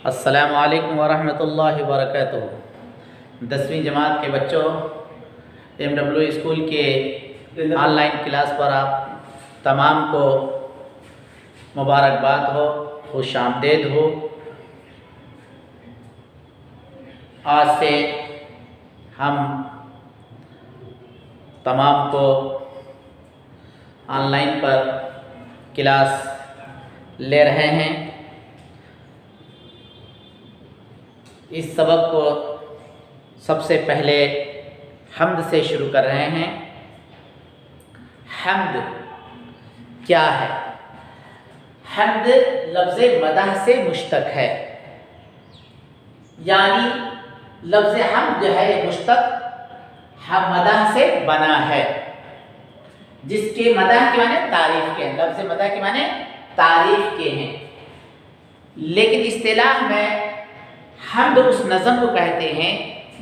السلام علیکم ورحمۃ اللہ وبرکاتہ۔ 10ویں جماعت کے بچوں، MW اسکول کے آن لائن کلاس پر آپ تمام کو مبارکباد ہو، خوش آمدید ہو۔ آج سے ہم تمام کو آن لائن پر کلاس لے رہے ہیں۔ اس سبق کو سب سے پہلے حمد سے شروع کر رہے ہیں۔ حمد کیا ہے؟ حمد لفظ مدح سے مشتق ہے، یعنی لفظ حمد جو ہے یہ مشتق مدح سے بنا ہے، جس کے مدح کے معنی تعریف کے ہیں۔ لفظ مدح کے معنی تعریف کے ہیں، لیکن اصطلاح میں حمد اس نظم کو کہتے ہیں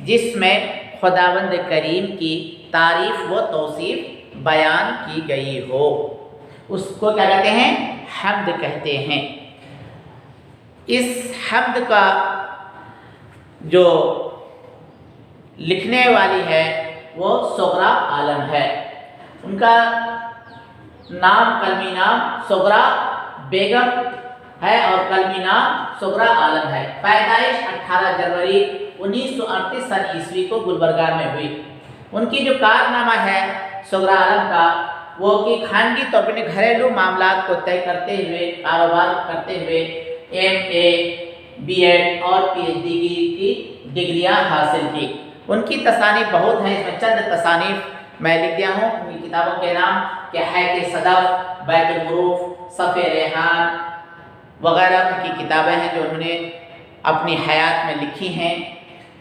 جس میں خداوند کریم کی تعریف و توصیف بیان کی گئی ہو، اس کو کیا کہتے ہیں؟ حمد کہتے ہیں۔ اس حمد کا جو لکھنے والی ہے وہ صغرا عالم ہے۔ ان کا نام، قلمی نام صغرا بیگم ہے اور قلمی نام صغرا عالم ہے۔ پیدائش 18 جنوری 1938 سن عیسوی کو گلبرگہ میں ہوئی۔ ان کی جو کارنامہ ہے صغرا عالم کا، وہ کہ خاندی طور پر گھریلو معاملات کو طے کرتے ہوئے، کاروبار کرتے ہوئے MA BEd اور PhD کی ڈگریاں حاصل کی۔ ان کی تصانیف بہت ہیں، اس میں چند تصانیف میں لکھ دیا ہوں۔ ان کی کتابوں کے نام کہ حیات صدف، بیت الحروف، صف ریحان وغیرہ ان کی کتابیں ہیں جو انہوں نے اپنی حیات میں لکھی ہیں۔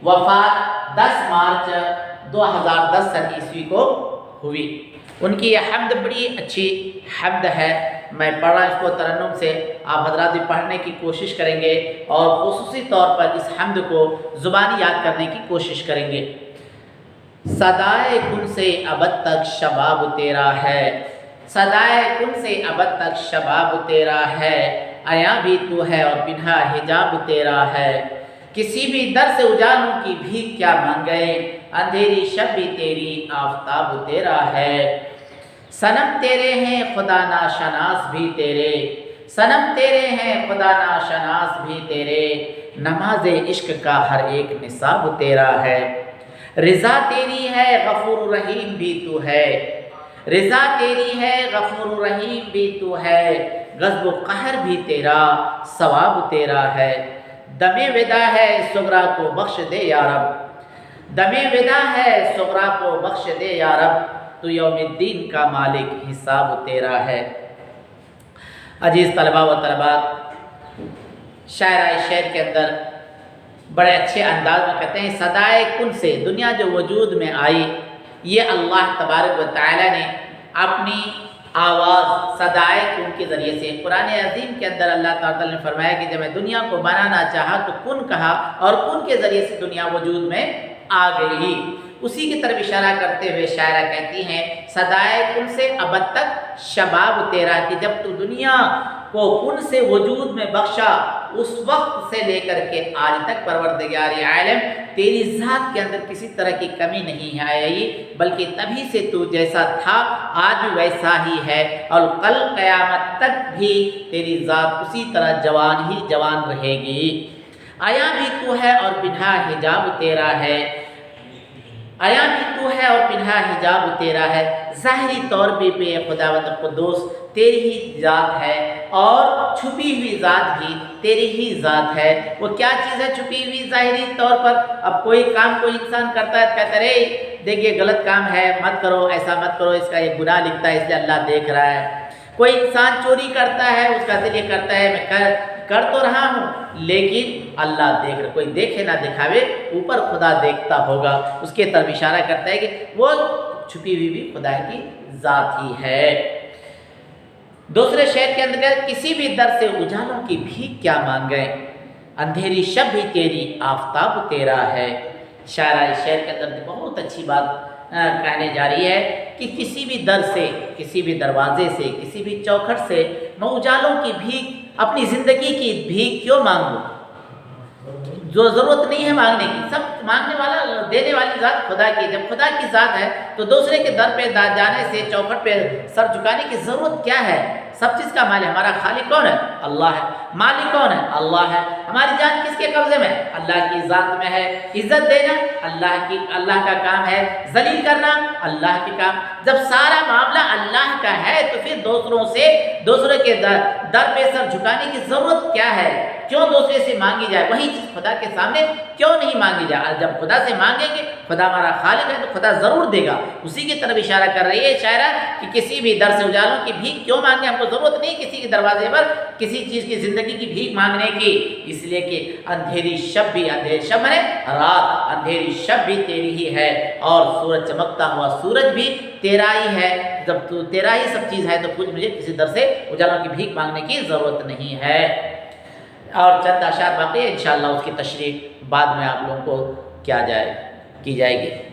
وفات 10 مارچ 2010 سن عیسوی کو ہوئی۔ ان کی یہ حمد بڑی اچھی حمد ہے، میں پڑھ رہا اس کو ترنم سے، آپ حضرات بھی پڑھنے کی کوشش کریں گے اور خصوصی طور پر اس حمد کو زبانی یاد کرنے کی کوشش کریں گے۔ صدائے کن سے ابد تک شباب تیرا ہے، صدائے کن سے ابد تک شباب تیرا ہے، عیاں بھی تو ہے اور پنہا حجاب تیرا ہے۔ کسی بھی در سے اجالوں کی بھیک کیا مانگے، اندھیری شب بھی تیری آفتاب تیرا ہے۔ صنم تیرے ہیں خدا ناشناس بھی تیرے، صنم تیرے ہیں خدا ناشناس بھی تیرے، نماز عشق کا ہر ایک نصاب تیرا ہے۔ رضا تیری ہے غفور رحیم بھی تو ہے، رضا تیری ہے غفور رحیم بھی تو ہے، غضب و قہر بھی تیرا ثواب تیرا ہے۔ دم ودا ہے صغرا کو بخش دے یا رب، دم ودا ہے صغرا کو بخش دے یا رب، تو یوم الدین کا مالک حساب تیرا ہے۔ عزیز طلباء و طلبات، شاعر شعر کے اندر بڑے اچھے انداز میں کہتے ہیں صدائے کن سے، دنیا جو وجود میں آئی یہ اللہ تبارک و تعالی نے اپنی آواز صدائے کن کے ذریعے سے، قرآن عظیم کے اندر اللہ تعالیٰ نے فرمایا کہ جب میں دنیا کو بنانا چاہا تو کن کہا اور کن کے ذریعے سے دنیا وجود میں آ گئی۔ اسی کی طرف اشارہ کرتے ہوئے شاعرہ کہتی ہیں صدائے کن سے ابد تک شباب تیرا، کہ جب تو دنیا کو کن سے وجود میں بخشا اس وقت سے لے کر کے آج تک پروردگار عالم تیری ذات کے اندر کسی طرح کی کمی نہیں آئی، بلکہ تبھی سے تو جیسا تھا آج بھی ویسا ہی ہے، اور کل قیامت تک بھی تیری ذات اسی طرح جوان ہی جوان رہے گی۔ آیا بھی تو ہے اور پنہا حجاب تیرا ہے، آیا بھی تو ہے اور پنہا حجاب تیرا ہے، ظاہری طور پہ خداوند قدوس تیری ہی ذات ہے اور چھپی ہوئی ذات بھی تیری ہی ذات ہے۔ وہ کیا چیز ہے چھپی ہوئی ظاہری طور پر؟ اب کوئی کام کوئی انسان کرتا ہے، کہتا ہے دیکھیے غلط کام ہے مت کرو، ایسا مت کرو، اس کا یہ گناہ لکھتا ہے اس لیے اللہ دیکھ رہا ہے۔ کوئی انسان چوری کرتا ہے، اس کا دل یہ کرتا ہے میں کر تو رہا ہوں لیکن اللہ دیکھ رہا، کوئی دیکھے نہ دکھاوے، اوپر خدا دیکھتا ہوگا۔ اس کے طرف اشارہ کرتا ہے کہ وہ چھپی ہوئی بھی خدا کی ذات ہی ہے۔ دوسرے شعر کے اندر کسی بھی در سے اجالوں کی بھیک کیا مانگے، اندھیری شب بھی تیری آفتاب تیرا ہے۔ شاعر شعر کے اندر بہت اچھی بات کہنے جا رہی ہے کہ کسی بھی در سے، کسی بھی دروازے سے، کسی بھی چوکھٹ سے میں اجالوں کی بھیک، اپنی زندگی کی بھیک کیوں مانگوں؟ جو ضرورت نہیں ہے مانگنے کی، سب مانگنے والا دینے والی ذات خدا کی، جب خدا کی ذات ہے تو دوسرے کے در پہ جانے سے، چوکھٹ پہ سر جھکانے کی ضرورت کیا ہے؟ سب چیز کا مالک ہمارا خالق کون ہے؟ اللہ ہے۔ مالک کون ہے؟ اللہ ہے۔ ہماری جان کس کے قبضے میں؟ اللہ کی ذات میں ہے۔ عزت دینا اللہ کا کام ہے، ذلیل کرنا اللہ کے کام۔ جب سارا معاملہ اللہ کا ہے تو پھر دوسرے کے در پہ سر جھکانے کی ضرورت کیا ہے؟ کیوں دوسرے سے مانگی جائے؟ وہی چیز خدا کے سامنے کیوں نہیں مانگی جائے؟ جب خدا سے مانگیں گے، خدا ہمارا خالق ہے تو خدا ضرور دے گا۔ اسی کی طرف اشارہ کر رہی ہے شاعرہ کہ کسی بھی در سے اجالوں کی بھیک کیوں مانگے؟ ہم کو ضرورت نہیں کسی کے دروازے پر کسی چیز کی زندگی کی بھیک مانگنے کی، اس لیے کہ اندھیری شب بھی رات، اندھیری شب بھی تیری ہی ہے، اور سورج چمکتا ہوا سورج بھی تیرا ہی ہے۔ جب تو تیرا ہی سب چیز ہے تو کچھ مجھے کسی در سے اجالوں کی بھیک مانگنے کی ضرورت نہیں ہے۔ اور چند اشعار باقی ہے، انشاءاللہ اس کی تشریح بعد میں آپ لوگوں کو کی جائے گی۔